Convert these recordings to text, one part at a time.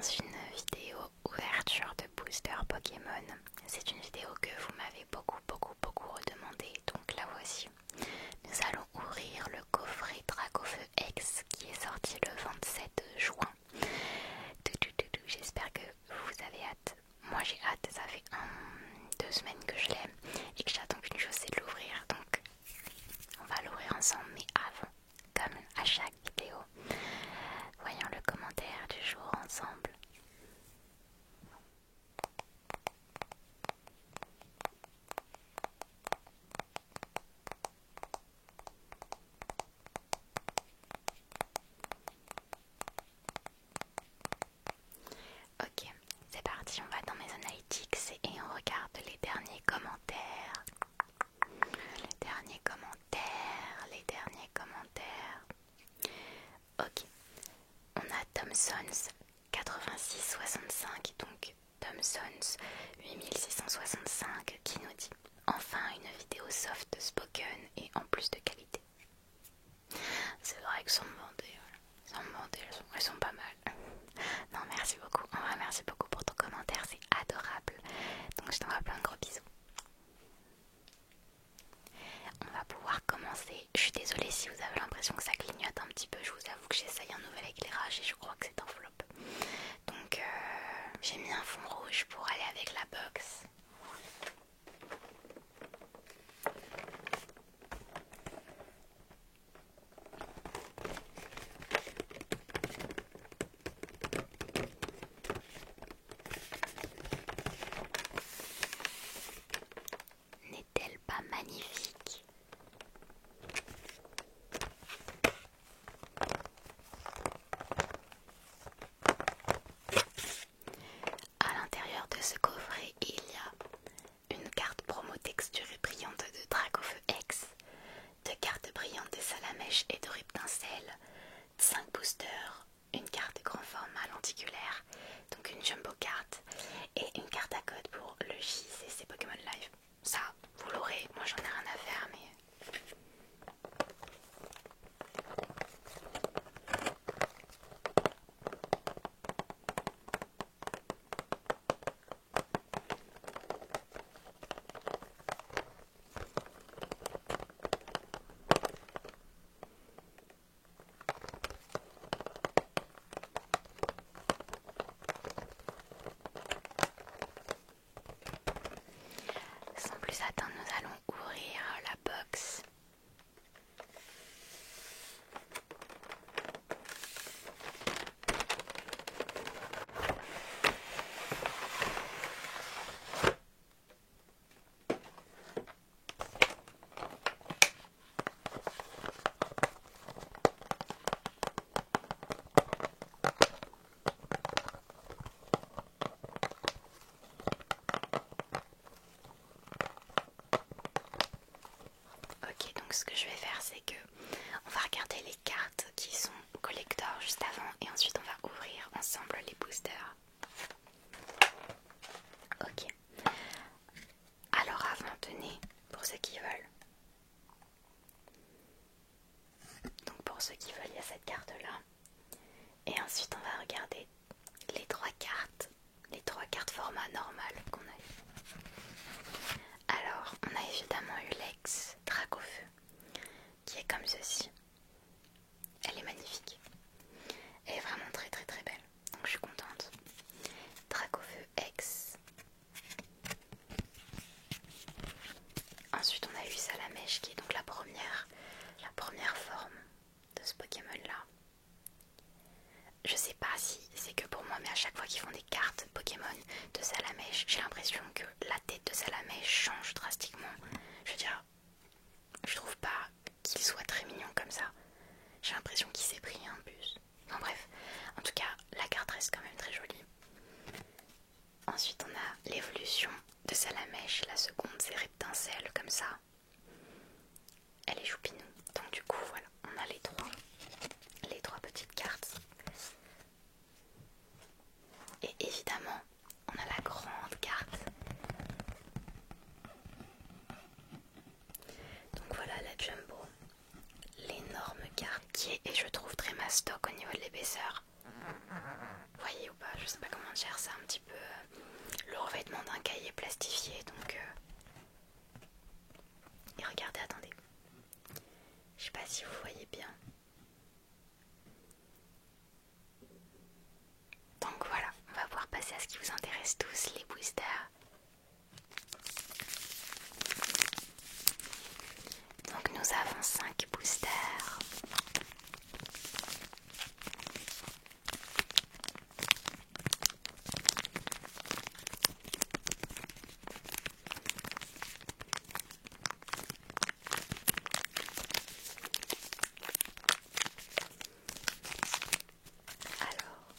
dans une vidéo ouverture de booster Pokémon. C'est une vidéo que vous m'avez beaucoup redemandé, donc la voici. Nous allons ouvrir le coffret Dracofeu X qui est sorti le 27 juin. J'espère que vous avez hâte. Moi j'ai hâte, ça fait 2 semaines que je l'aime et que j'attends qu'une chose, c'est de l'ouvrir. Donc on va l'ouvrir ensemble, mais avant, comme à chaque vidéo, voyons le commentaire du jour ensemble. Ok, c'est parti, on va dans mes analytics et on regarde les derniers commentaires. Les derniers commentaires. Ok, on a Thomsons 8665, donc Thomsons 8665 qui nous dit enfin une vidéo soft spoken et en plus de qualité. C'est vrai que sans me vanter, elles sont pas mal. Non, merci beaucoup, en vrai merci beaucoup pour ton commentaire, c'est adorable. Donc je t'envoie plein de gros bisous. On va pouvoir commencer. Je suis désolée si vous avez l'impression que ça clignote un petit peu. Je vous avoue que j'essaye un nouvel éclairage et je crois que c'est un flop. Donc j'ai mis un fond rouge pour aller avec la box. N'est-elle pas magnifique? À l'intérieur de ce coffret, il y a une carte promo texturée brillante de Dracofeu X, 2 cartes brillantes de Salamèche et de Riptincelle, 5 boosters, une carte de grand format lenticulaire, donc une jumbo carte, et une carte à code pour le JCC Pokémon Live. Ça, vous l'aurez, moi j'en ai rien à faire, mais... Sans plus attendre, nous allons ouvrir la box. Ok, donc ce que je vais faire, c'est que on va regarder les cartes qui sont collector juste avant et ensuite on va ouvrir ensemble les boosters. Ok. Alors avant, tenez, pour ceux qui veulent. Donc pour ceux qui veulent, il y a cette carte là. Et ensuite on va regarder les 3 cartes format normal qu'on a eu. Alors, on a évidemment eu l'ex Dracofeu, qui est comme ceci. Elle est magnifique. Elle est vraiment très belle. Donc je suis contente. Dracofeu X. Ensuite, on a eu Salamèche, qui est donc la première forme de ce Pokémon là. Je sais pas si c'est que pour moi, mais à chaque fois qu'ils font des cartes Pokémon de Salamèche, j'ai l'impression que la tête de Salamèche change drastiquement. Je veux dire, je trouve pas qu'il soit très mignon comme ça. J'ai l'impression qu'il s'est pris un bus. Enfin bref, en tout cas, la carte reste quand même très jolie. Ensuite, on a l'évolution de Salamèche. La seconde, c'est Riptincelle comme ça. Elle est choupinou. Donc du coup, voilà, on a les trois petites cartes. Et évidemment, on a la grande carte. Donc voilà la jumbo, l'énorme carte qui est, et je trouve, très mastoc au niveau de l'épaisseur. Vous voyez ou pas, demande un cahier plastifié, donc et regardez, attendez, je sais pas si vous voyez bien. Donc voilà, on va pouvoir passer à ce qui vous intéresse tous, les boosters. Donc nous avons 5 boosters. Alors,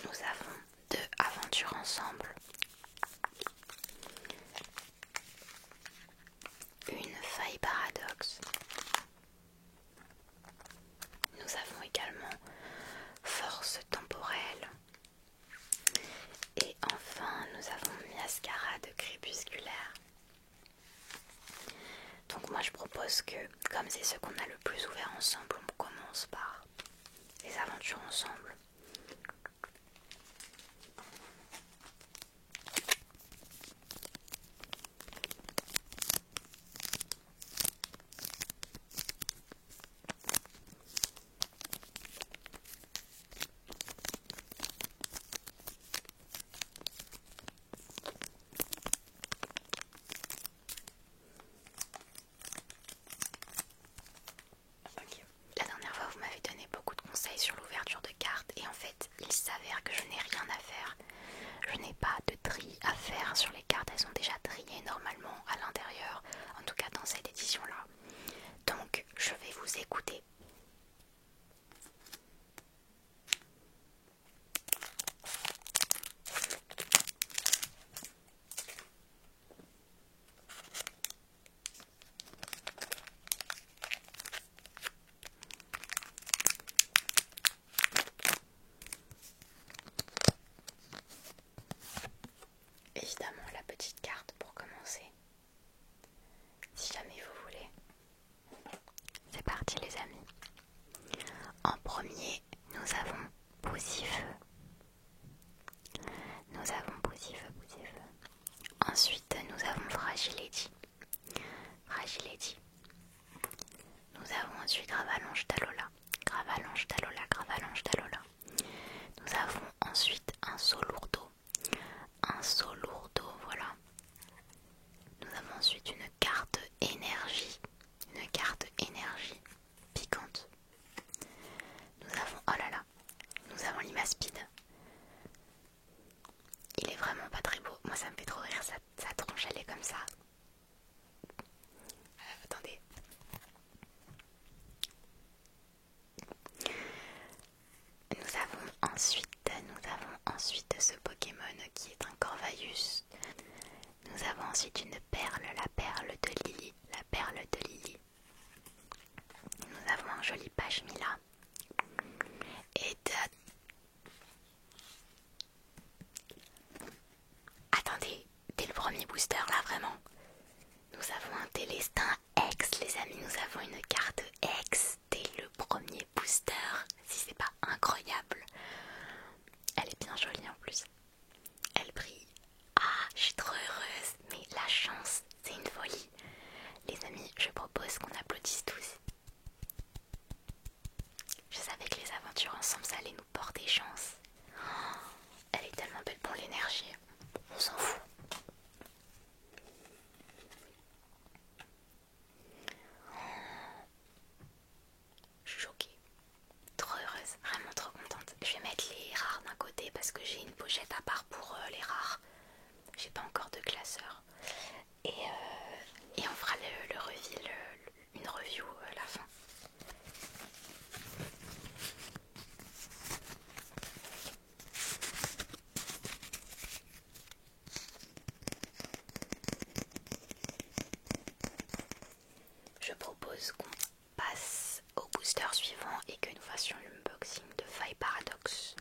nous avons 2 aventures ensemble. Une faille paradoxe. Nous avons également force temporelle. Et enfin, nous avons mascarade crépusculaire. Donc moi je propose que, comme c'est ce qu'on a le plus ouvert ensemble, on commence par les aventures ensemble. Ok. La dernière fois vous m'avez donné beaucoup de conseils sur l'ouverture de cartes et en fait il s'avère que je n'ai rien à faire. Je n'ai pas de tri à faire sur les cartes, elles sont déjà triées normalement à l'intérieur, en tout cas dans cette édition là. Donc je vais vous écouter. Évidemment la petite carte pour commencer, si jamais vous voulez. C'est parti les amis. En premier, nous avons Poussifeu. Nous avons Poussifeu. Ensuite, nous avons Fragility. Nous avons ensuite Gravalanche d'Alola. Nous avons ensuite un saut lourdeau, voilà. Nous avons ensuite une carte énergie piquante. Nous avons Limaspide. Il est vraiment pas très beau, moi ça me fait trop rire, sa tronche elle est comme ça. Attendez. Nous avons ensuite ce Pokémon qui est un Corvaïus. Nous avons ensuite une perle, la perle de Lily. Nous avons un joli Pachemila. Et attendez, dès le premier booster là vraiment. Nous avons un Télestin X, les amis, nous avons une carte X dès le premier booster. Si c'est pas incroyable. Elle est bien jolie en plus. Elle brille. Ah, je suis trop heureuse. Mais la chance, c'est une folie. Les amis, je propose qu'on applaudisse tous. Je savais que les aventures ensemble, ça allait nous porter chance. Oh, elle est tellement belle pour l'énergie. On s'en fout. Je suis choquée. Trop heureuse, vraiment trop contente. Je vais mettre les rares d'un côté parce que j'ai une pochette à part pour les rares. J'ai pas encore de classeur. Et on fera le reveal, une review à la fin. Je propose qu'on passe au booster suivant et que nous fassions l'unboxing de Faille Paradoxe.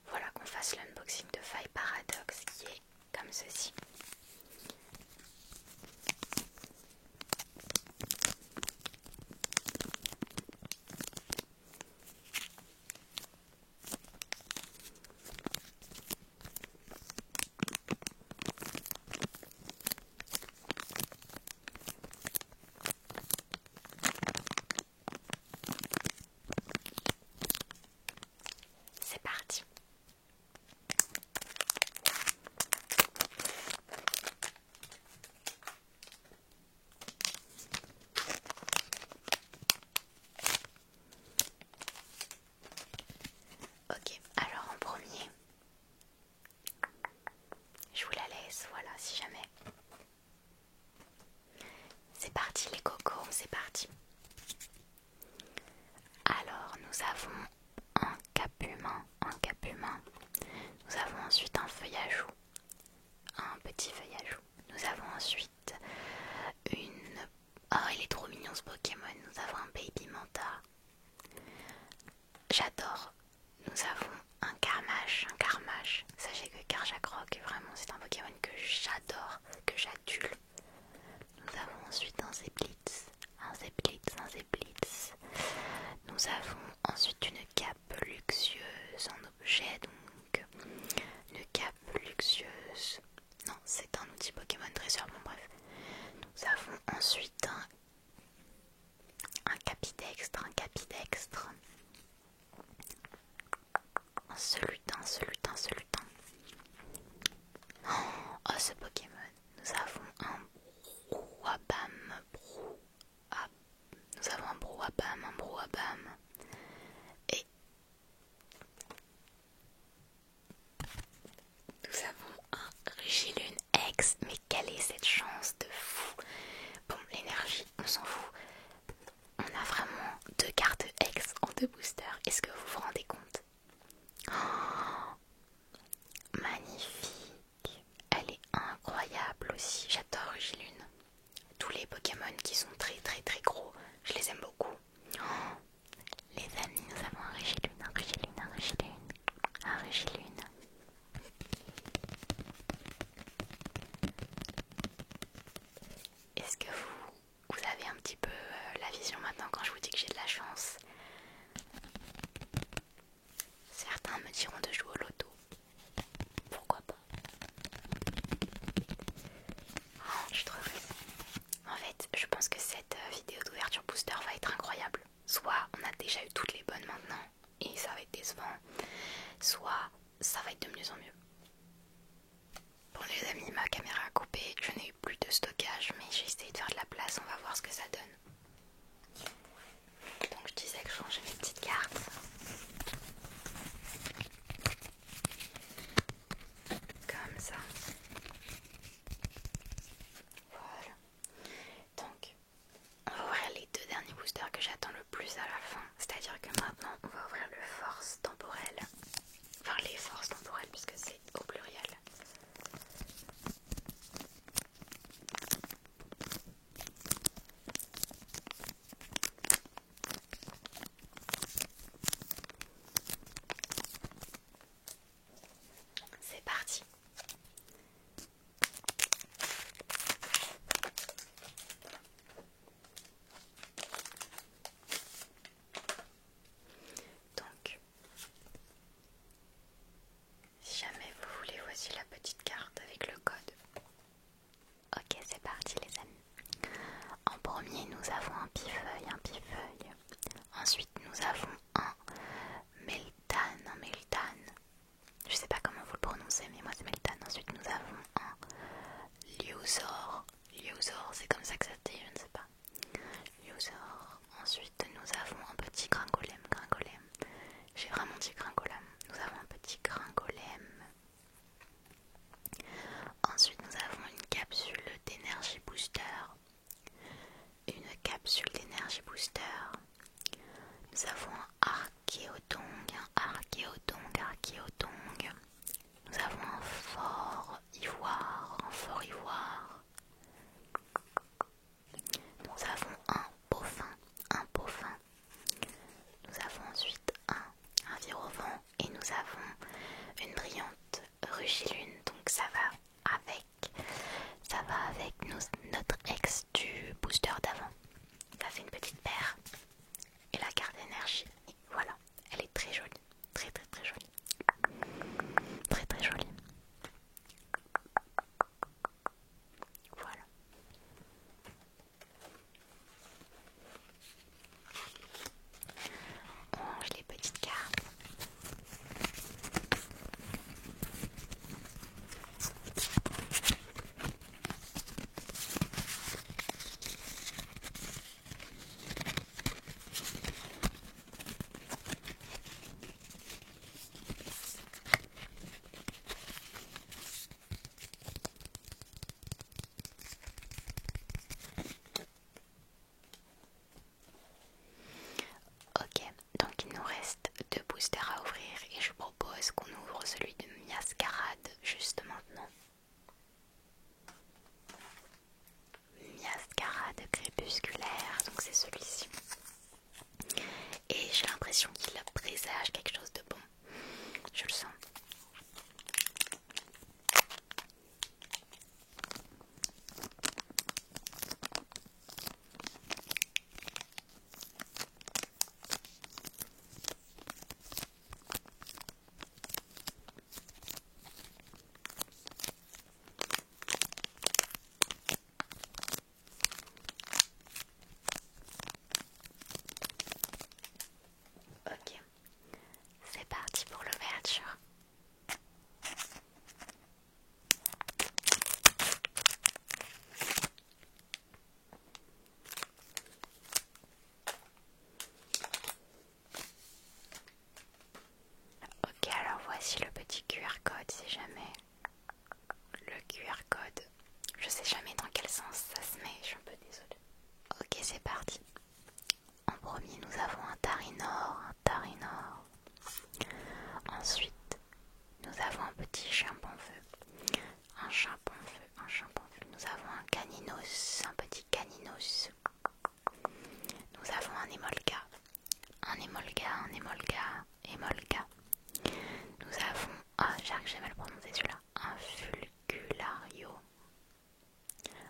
Voilà, qu'on fasse l'unboxing de Faille Paradoxe qui est comme ceci. ajout. Un petit feuille ajout. Nous avons ensuite une... Oh, il est trop mignon ce Pokémon. Nous avons un Baby Manta. J'adore. Nous avons un Carmash. Sachez que Carjacroc, vraiment, c'est un Pokémon que j'adore, que j'adule. Nous avons ensuite un Zeblitz. Nous avons ensuite une cape luxueuse en objet, donc une cape luxueuse. Non, c'est un outil Pokémon Dresseur, bon bref. Nous avons ensuite un Capidextre. Un Solutin. Oh, ce Pokémon. Nous avons un Brouhaban. Et nous avons un Rigilune X. Mais quelle est cette chance de fou! Bon, l'énergie, on s'en fout. On a vraiment 2 cartes X en 2 boosters. Est-ce que vous vous rendez compte? Oh, magnifique. Elle est incroyable aussi. J'adore Rigilune. Tous les Pokémon qui sont très gros, je les aime beaucoup. Oh, les amis, nous avons un Rigilune. Est-ce que vous avez un petit peu la vision maintenant quand je vous dis que j'ai de la chance? Certains me diront de jouer au loto. Pourquoi pas? Oh, je suis trop heureuse. En fait, je pense que cette vidéo d'ouverture booster va être incroyable. Soit on a déjà eu toutes les bonnes maintenant et ça va être décevant, soit ça va être de mieux en mieux. Bon les amis, ma caméra a coupé, je n'ai eu plus de stockage, mais j'ai essayé de faire de la place, on va voir ce que ça donne. Donc je disais que je changeais mes petites cartes. Comme ça. Voilà. Donc, on va ouvrir les 2 derniers boosters que j'attends le plus à la fin. C'est-à-dire que maintenant, on va ouvrir le force temporelle. Enfin, les forces temporelles, puisque c'est au pluriel. C'est parti. Donc, si jamais vous voulez, voici la petite carte avec le code. Ok, c'est parti les amis. En premier, nous avons un pifeuille. Ensuite, nous avons un Meltan. Je sais pas comment vous le prononcez, mais moi c'est Meltan. Ensuite, nous avons un Liuzor. C'est comme ça que ça se dit, je ne sais pas. Liuzor. Ensuite, nous avons un petit Gringolem. J'ai vraiment dit Gringolam. Nous avons un petit Gringolem. Ensuite, nous avons une capsule d'énergie booster. Nous avons un Archéodong. Nous avons un fort ivoire. Nous avons un Beaufin. Nous avons ensuite un Virovent. Et nous avons une brillante Rugilune. Donc ça va avec notre ex du booster d'avant. Ça fait une petite paire. Et la carte d'énergie, voilà, elle est très jolie, très jolie, très jolie. Voilà. On range les petites cartes. Ok, donc il nous reste 2 boosters à ouvrir et je propose qu'on ouvre celui de Miascarade juste présage quelque chose de bon. Je le sens. Ok, c'est parti pour l'ouverture. Ok, alors voici le petit QR code si jamais. Le QR code, je sais jamais dans quel sens ça se met, je suis un peu désolée. Ok, c'est parti. En premier, nous avons un Tarinor, Ensuite, nous avons un petit chimpanfeu, un chimpanfeu. Nous avons un caninos, un petit caninos. Nous avons un émolga, émolga. Nous avons, j'arrive jamais à le prononcer celui-là, un fulgulario,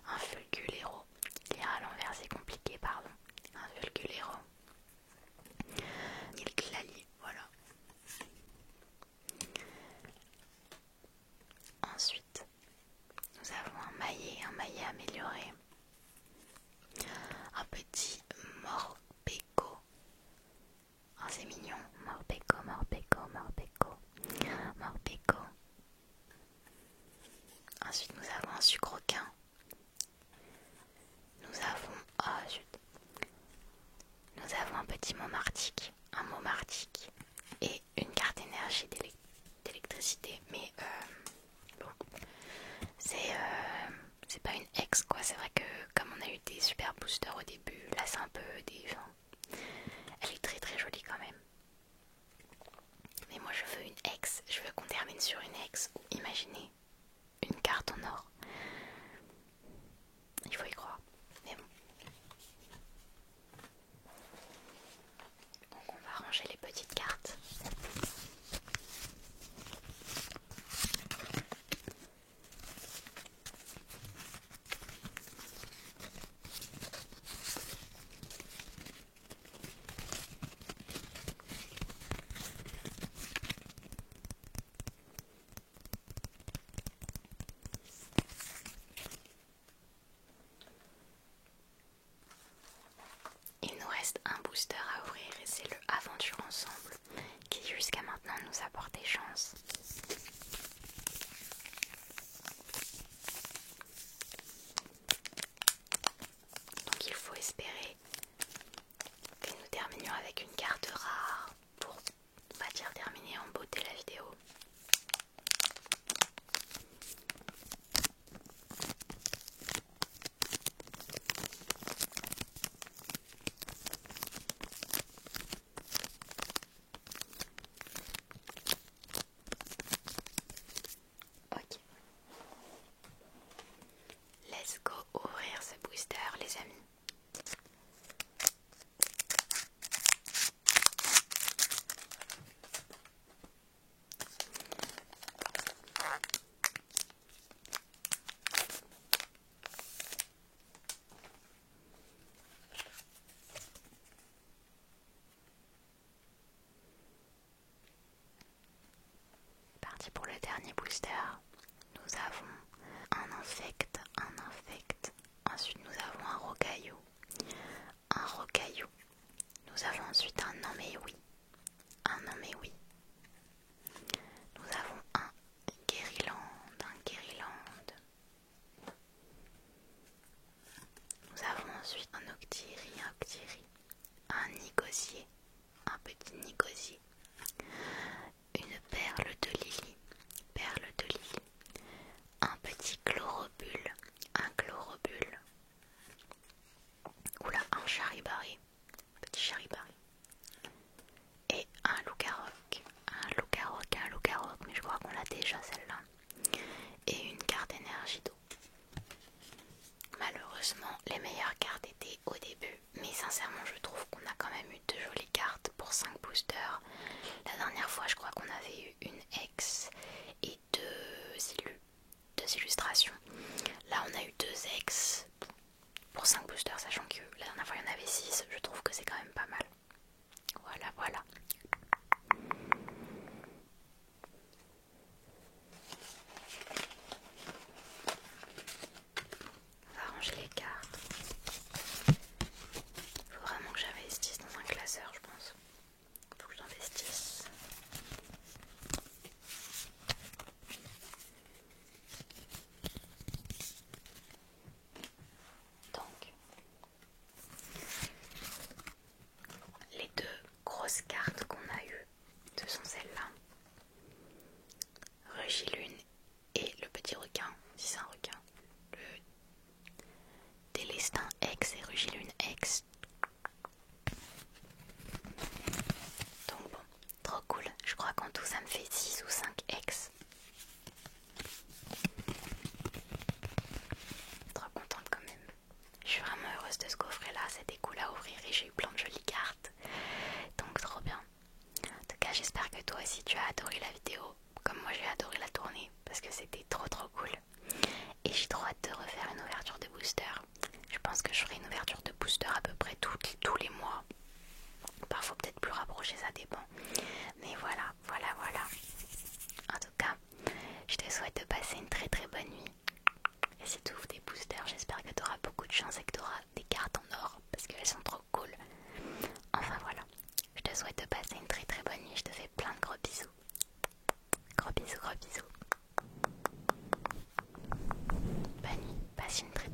un fulgulero. Lire à l'envers c'est compliqué, pardon. Un fulgulero. Nilglali, voilà. Ensuite, nous avons un maillet amélioré. Un petit Morpeko. Oh, c'est mignon. Morpeko. Ensuite, nous avons un sucroquin. Nous avons un petit Momartique. Un Momartique. Et une carte énergie d'électricité. Mais bon, c'est pas une ex quoi. C'est vrai que comme on a eu des super boosters au début, là c'est un peu des gens. Elle est très très jolie quand même. Mais moi je veux une ex. Je veux qu'on termine sur une ex. Ou imaginez une carte en or. Il faut y croire. Mais bon. Donc on va ranger les petites cartes. Il nous reste un booster à ouvrir et c'est le Aventure Ensemble qui jusqu'à maintenant nous a porté chance. Donc il faut espérer que nous terminions avec une carte rare pour, on va dire, terminer en beauté la vidéo. Ok. Let's go ouvrir ce booster les amis. Parti pour le dernier booster. Nous avons un infect. Ensuite nous avons un rocaillou. Nous avons ensuite un non mais oui. Nous avons un Guériland. Nous avons ensuite un Octiri. Un Nigosier. Un petit Nigosier. Une perle de lily. Un petit Chlorobule. Oula, un Charibari. Petit Charibari. Et un Loup-Garroc. Mais je crois qu'on l'a déjà celle-là. Et une carte énergie d'eau. Malheureusement, les meilleures cartes étaient au début. Mais sincèrement, je trouve qu'on a quand même eu de jolies cartes pour 5 boosters. La dernière fois je crois qu'on avait eu une ex et deux illustrations. Là on a eu 2 ex pour 5 boosters, sachant que la dernière fois il y en avait 6. Je trouve que c'est quand même pas mal. Voilà, voilà. On va ranger les cartes. Faut vraiment que j'investisse dans un classeur, je pense. Faut que j'investisse. Donc, les 2 grosses cartes qu'on a eues, ce sont celles-là. Regilune et le petit requin, si c'est un requin. Le Délestin X et Regilune X. Donc bon, trop cool. Je crois qu'en tout ça me fait 6 ou 5 X. Trop contente quand même. Je suis vraiment heureuse de ce coffret là, c'était cool à ouvrir et j'ai eu plein de jolies cartes. Donc trop bien. En tout cas j'espère que toi aussi tu as adoré la vidéo, comme moi j'ai adoré la tournée, parce que c'était trop cool. Et j'ai trop hâte de refaire une ouverture de booster. Je pense que je ferai une ouverture de booster à peu près tous les mois. Parfois peut-être plus rapproché, ça dépend. Mais voilà. En tout cas, je te souhaite de passer une très bonne nuit. Et si tu ouvres des boosters, j'espère que tu auras beaucoup de chance et que tu auras des cartes en or, parce qu'elles sont trop cool. Enfin voilà, je te souhaite de passer une très bonne nuit. Je te fais plein de gros bisous. Gros bisous. Bonne nuit, passe une très